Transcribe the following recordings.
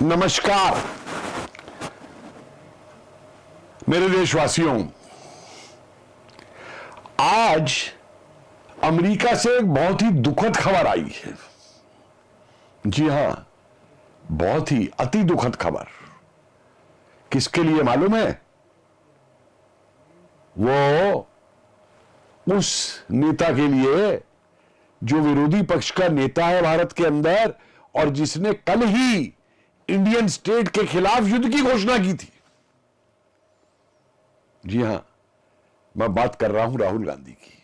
नमस्कार मेरे देशवासियों, आज अमेरिका से एक बहुत ही दुखद खबर आई है। जी हां, बहुत ही अति दुखद खबर। किसके लिए मालूम है? वो उस नेता के लिए जो विरोधी पक्ष का नेता है भारत के अंदर और जिसने कल ही इंडियन स्टेट के खिलाफ युद्ध की घोषणा की थी। जी हां, मैं बात कर रहा हूं राहुल गांधी की।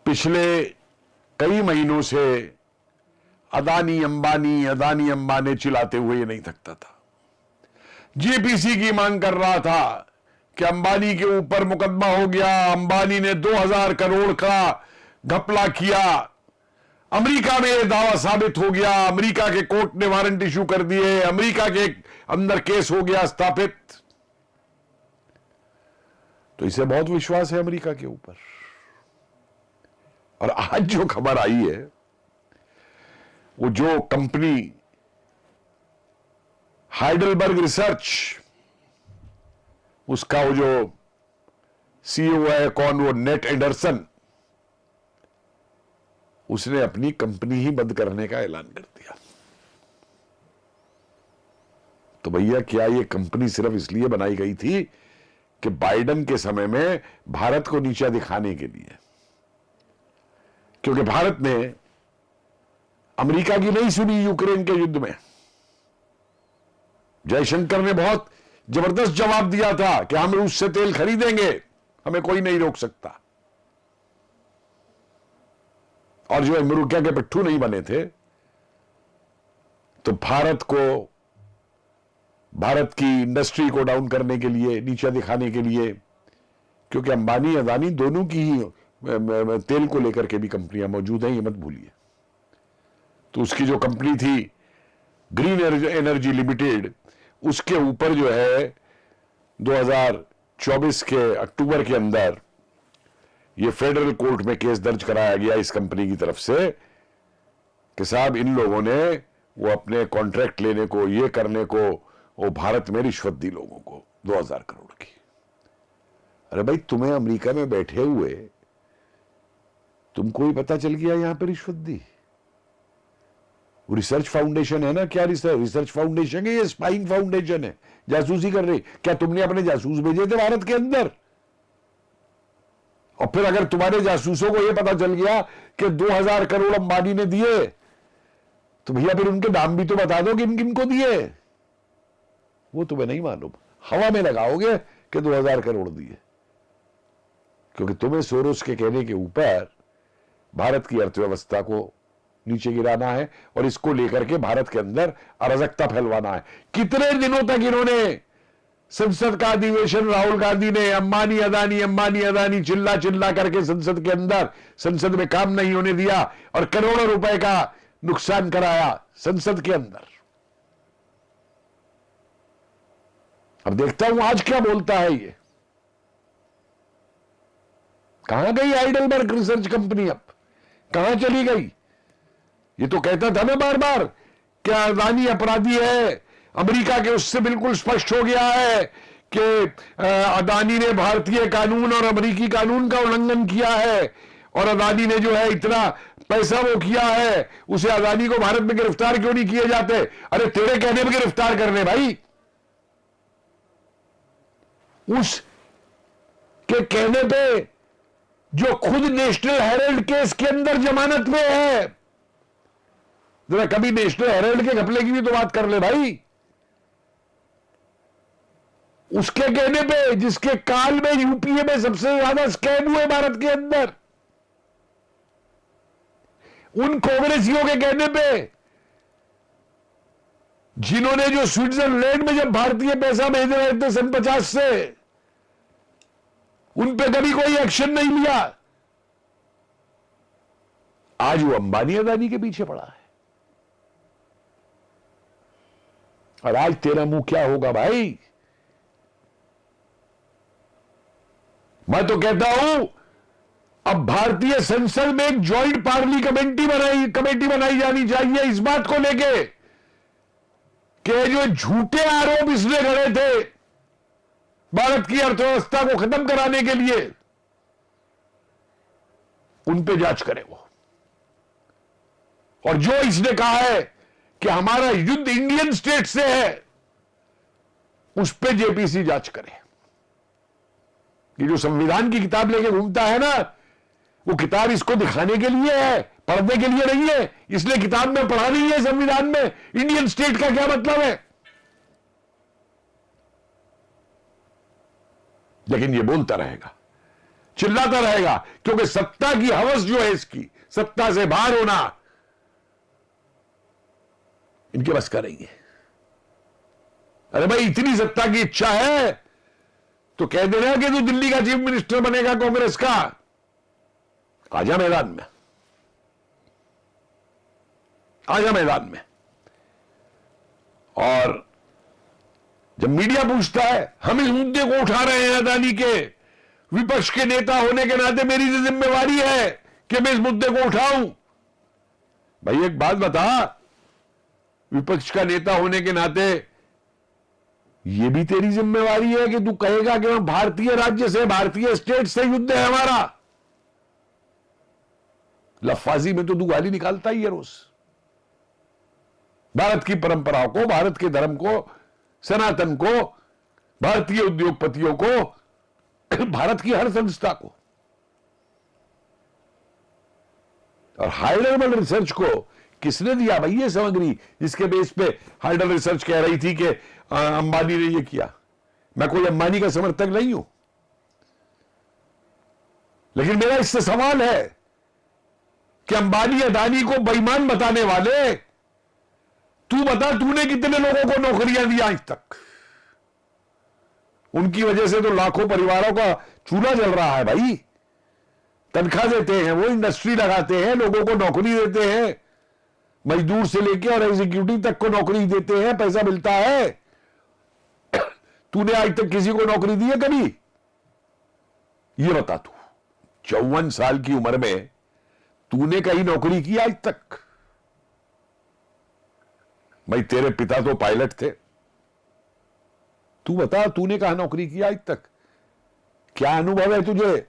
पिछले कई महीनों से अदानी अंबानी चिल्लाते हुए ये नहीं थकता था। जेपीसी की मांग कर रहा था कि अंबानी के ऊपर मुकदमा हो गया, अंबानी ने 2000 करोड़ का घपला किया, अमेरिका में यह दावा साबित हो गया, अमेरिका के कोर्ट ने वारंट इशू कर दिए, अमेरिका के अंदर केस हो गया स्थापित। तो इसे बहुत विश्वास है अमेरिका के ऊपर। और आज जो खबर आई है, वो जो कंपनी हाइडेलबर्ग रिसर्च, उसका वो जो सीईओ है, कौन, वो नेट एंडरसन, उसने अपनी कंपनी ही बंद करने का ऐलान कर दिया। तो भैया, क्या ये कंपनी सिर्फ इसलिए बनाई गई थी कि बाइडेन के समय में भारत को नीचा दिखाने के लिए? क्योंकि भारत ने अमेरिका की नहीं सुनी यूक्रेन के युद्ध में। जयशंकर ने बहुत जबरदस्त जवाब दिया था कि हम रूस से तेल खरीदेंगे, हमें कोई नहीं रोक सकता। और जो अमेरिका के पिट्ठू नहीं बने थे, तो भारत की इंडस्ट्री को डाउन करने के लिए, नीचा दिखाने के लिए, क्योंकि अंबानी अदानी दोनों की ही तेल को लेकर के भी कंपनियां मौजूद हैं, ये मत भूलिए। तो उसकी जो कंपनी थी ग्रीन एनर्जी लिमिटेड, उसके ऊपर जो है 2024 के अक्टूबर के अंदर ये फेडरल कोर्ट में केस दर्ज कराया गया इस कंपनी की तरफ से कि साहब, इन लोगों ने वो अपने कॉन्ट्रैक्ट लेने को, ये करने को, वो भारत में रिश्वत दी लोगों को 2000 करोड़ की। अरे भाई, तुम्हें अमेरिका में बैठे हुए तुमको ही पता चल गया यहां पे रिश्वत दी? वो रिसर्च फाउंडेशन है ना, क्या रिसर्च फाउंडेशन है? ये स्पाइंग फाउंडेशन है, जासूसी कर रही। क्या तुमने अपने जासूस भेजे थे भारत के अंदर? और फिर अगर तुम्हारे जासूसों को यह पता चल गया कि 2000 करोड़ अंबानी ने दिए, तो भैया फिर उनके नाम भी तो बता दो कि किन को दिए। वो तुम्हें नहीं मालूम, हवा में लगाओगे कि 2000 करोड़ दिए, क्योंकि तुम्हें सोरोस के कहने के ऊपर भारत की अर्थव्यवस्था को नीचे गिराना है और इसको लेकर के भारत के अंदर अराजकता फैलवाना है। कितने दिनों तक इन्होंने संसद का अधिवेशन, राहुल गांधी ने अंबानी अदानी चिल्ला चिल्ला करके संसद के अंदर, संसद में काम नहीं होने दिया और करोड़ों रुपए का नुकसान कराया संसद के अंदर। अब देखता हूं आज क्या बोलता है ये। कहां गई हाइडेलबर्ग रिसर्च कंपनी? अब कहां चली गई? ये तो कहता था ना बार बार कि अदानी अपराधी है, अमेरिका के उससे बिल्कुल स्पष्ट हो गया है कि अदानी ने भारतीय कानून और अमेरिकी कानून का उल्लंघन किया है, और अदानी ने जो है इतना पैसा वो किया है, उसे अदानी को भारत में गिरफ्तार क्यों नहीं किए जाते? अरे तेरे कहने पर गिरफ्तार कर ले भाई, उस के कहने पे जो खुद नेशनल हेराल्ड केस के अंदर जमानत में है। जरा कभी नेशनल हेराल्ड के घपले की भी तो बात कर ले भाई। उसके कहने पे, जिसके काल में यूपीए में सबसे ज्यादा स्कैम हुए भारत के अंदर, उन कांग्रेसियों के कहने पे, जिन्होंने जो स्विट्जरलैंड में जब भारतीय पैसा भेज रहे थे सन 50 से, उन पे कभी कोई एक्शन नहीं लिया। आज वो अंबानी अदानी के पीछे पड़ा है। और आज तेरा मुंह क्या होगा भाई? मैं तो कहता हूं, अब भारतीय संसद में एक ज्वाइंट पार्लियामेंट्री कमेटी बनाई जानी चाहिए इस बात को लेके कि जो झूठे आरोप इसने गढ़े थे भारत की अर्थव्यवस्था को खत्म कराने के लिए, उन पे जांच करे वो। और जो इसने कहा है कि हमारा युद्ध इंडियन स्टेट से है, उस पे जेपीसी जांच करे। ये जो संविधान की किताब लेके घूमता है ना, वो किताब इसको दिखाने के लिए है, पढ़ने के लिए नहीं है। इसलिए किताब में पढ़ा नहीं है संविधान में इंडियन स्टेट का क्या मतलब है। लेकिन ये बोलता रहेगा, चिल्लाता रहेगा, क्योंकि सत्ता की हवस जो है इसकी, सत्ता से बाहर होना इनके बस का नहीं है। अरे भाई, इतनी सत्ता की इच्छा है तो कह देना कि तू दिल्ली का चीफ मिनिस्टर बनेगा कांग्रेस का, आजा मैदान में, आजा मैदान में। और जब मीडिया पूछता है, हम इस मुद्दे को उठा रहे हैं अदानी के, विपक्ष के नेता होने के नाते मेरी जिम्मेवारी है कि मैं इस मुद्दे को उठाऊं। भाई एक बात बता, विपक्ष का नेता होने के नाते यह भी तेरी जिम्मेवारी है कि तू कहेगा कि हम भारतीय राज्य से, भारतीय स्टेट से युद्ध है हमारा। लफाजी में तो तू गाली निकालता ही है रोज। भारत की परंपराओं को, भारत के धर्म को, सनातन को, भारतीय उद्योगपतियों को, भारत की हर संस्था को। और हाइडल रिसर्च को किसने दिया भाई ये सामग्री, जिसके बेस पे हाइडल रिसर्च कह रही थी कि अंबानी ने ये किया। मैं कोई अंबानी का समर्थक नहीं हूं, लेकिन मेरा इससे सवाल है कि अंबानी अदानी को बेईमान बताने वाले, तू बता तूने कितने लोगों को नौकरियां दी आज तक। उनकी वजह से तो लाखों परिवारों का चूल्हा जल रहा है भाई। तनख्वाह देते हैं वो, इंडस्ट्री लगाते हैं, लोगों को नौकरी देते हैं, मजदूर से लेके और एग्जीक्यूटिव तक को नौकरी देते हैं, पैसा मिलता है। तूने आज तक किसी को नौकरी दी है कभी? ये बता तू, 54 साल की उम्र में तूने कहीं नौकरी की आज तक? भाई तेरे पिता तो पायलट थे, तू बता तूने कहां नौकरी की आज तक? क्या अनुभव है तुझे,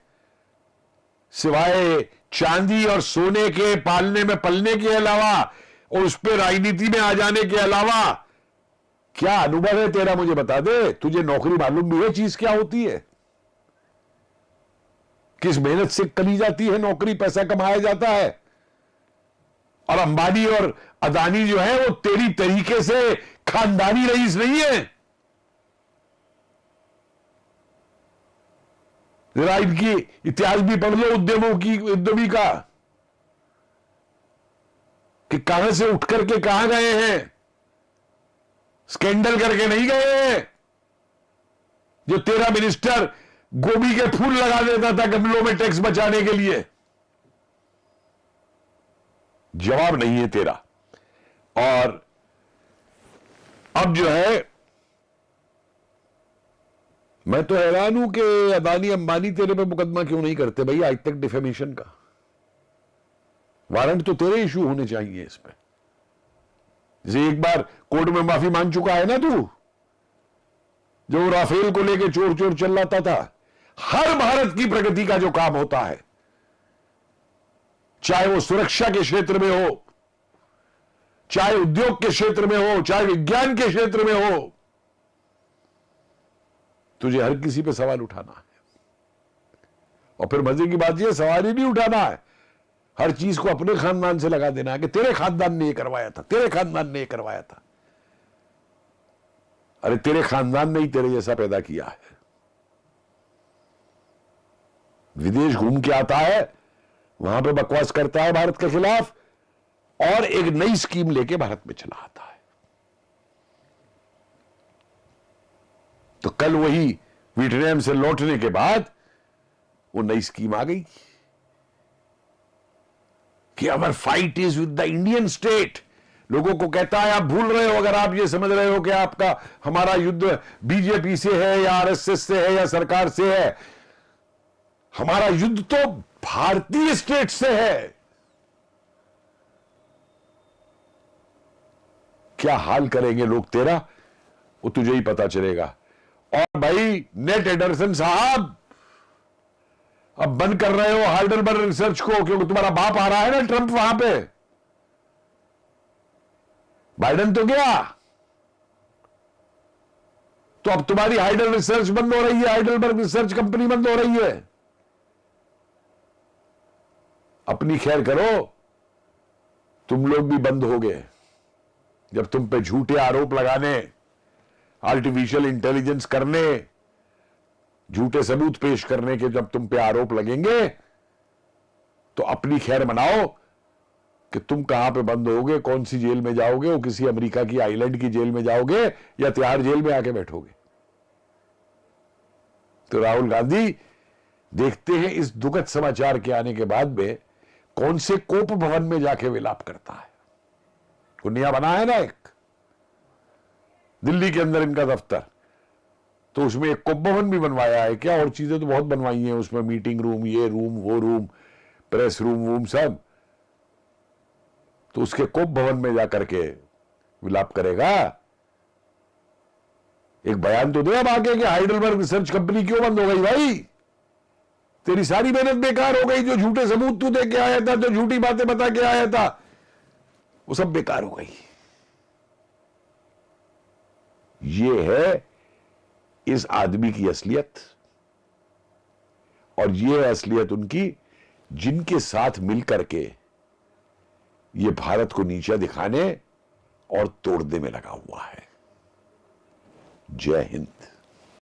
सिवाय चांदी और सोने के पालने में पलने के अलावा और उस पर राजनीति में आ जाने के अलावा क्या अनुभव है तेरा? मुझे बता दे। तुझे नौकरी मालूम भी है चीज क्या होती है, किस मेहनत से करी जाती है नौकरी, पैसा कमाया जाता है। और अंबानी और अदानी जो है वो तेरी तरीके से खानदानी रईस नहीं है। जरा इनकी इतिहास भी पढ़ लो उद्यमी का, कि कहां से उठ करके कहां गए हैं। स्कैंडल करके नहीं गए हैं। जो तेरा मिनिस्टर गोभी के फूल लगा देता था गमलों में टैक्स बचाने के लिए, जवाब नहीं है तेरा। और अब जो है, मैं तो हैरान हूं कि अदानी अंबानी तेरे पे मुकदमा क्यों नहीं करते भाई आज तक डिफेमेशन का। वारंट तो तेरे इशू होने चाहिए इस पे। जैसे एक बार कोर्ट में माफी मांग चुका है ना तू, जो राफेल को लेके चोर चोर चिल्लाता था। हर भारत की प्रगति का जो काम होता है, चाहे वो सुरक्षा के क्षेत्र में हो, चाहे उद्योग के क्षेत्र में हो, चाहे विज्ञान के क्षेत्र में हो, तुझे हर किसी पे सवाल उठाना है। और फिर मजे की बात यह, सवाल ही नहीं उठाना है, हर चीज को अपने खानदान से लगा देना है कि तेरे खानदान ने ये करवाया था, तेरे खानदान ने ये करवाया था। अरे तेरे खानदान ने ही तेरे जैसा पैदा किया है। विदेश घूम के आता है, वहां पे बकवास करता है भारत के खिलाफ, और एक नई स्कीम लेके भारत में चला आता है। तो कल वही वियतनाम से लौटने के बाद वो नई स्कीम आ गई कि our fight is with the Indian state. लोगों को कहता है आप भूल रहे हो अगर आप ये समझ रहे हो कि आपका हमारा युद्ध बीजेपी से है या आरएसएस से है या सरकार से है। हमारा युद्ध तो भारतीय स्टेट से है। क्या हाल करेंगे लोग तेरा, वो तुझे ही पता चलेगा। और भाई नेट एडरसन साहब, अब बंद कर रहे हो हाइडलबर्ग रिसर्च को, क्योंकि तुम्हारा बाप आ रहा है ना ट्रंप वहां पे, बाइडेन तो गया, तो अब तुम्हारी हाइडल रिसर्च बंद हो रही है, हाइडलबर्ग रिसर्च कंपनी बंद हो रही है। अपनी खैर करो, तुम लोग भी बंद हो गए जब तुम पे झूठे आरोप लगाने, आर्टिफिशियल इंटेलिजेंस करने, झूठे सबूत पेश करने के जब तुम पे आरोप लगेंगे तो अपनी खैर मनाओ कि तुम कहां पे बंद होगे, कौन सी जेल में जाओगे, वो किसी अमेरिका की आइलैंड की जेल में जाओगे या तिहाड़ जेल में आके बैठोगे। तो राहुल गांधी देखते हैं इस दुखद समाचार के आने के बाद में कौन से कोप भवन में जाके विलाप करता है। कुनिया बना है ना एक दिल्ली के अंदर इनका दफ्तर, तो उसमें एक कोप भवन भी बनवाया है क्या, और चीजें तो बहुत बनवाई हैं उसमें, मीटिंग रूम, ये रूम, वो रूम, प्रेस रूम वूम सब, तो उसके कोप भवन में जाकर के विलाप करेगा। एक बयान तो दे अब आगे कि हाइडलबर्ग रिसर्च कंपनी क्यों बंद हो गई भाई, तेरी सारी मेहनत बेकार हो गई, जो झूठे सबूत तू दे के आया था, जो झूठी बातें बता के आया था, वो सब बेकार हो गई। ये है इस आदमी की असलियत, और ये है असलियत उनकी जिनके साथ मिलकर के ये भारत को नीचा दिखाने और तोड़ने में लगा हुआ है। जय हिंद।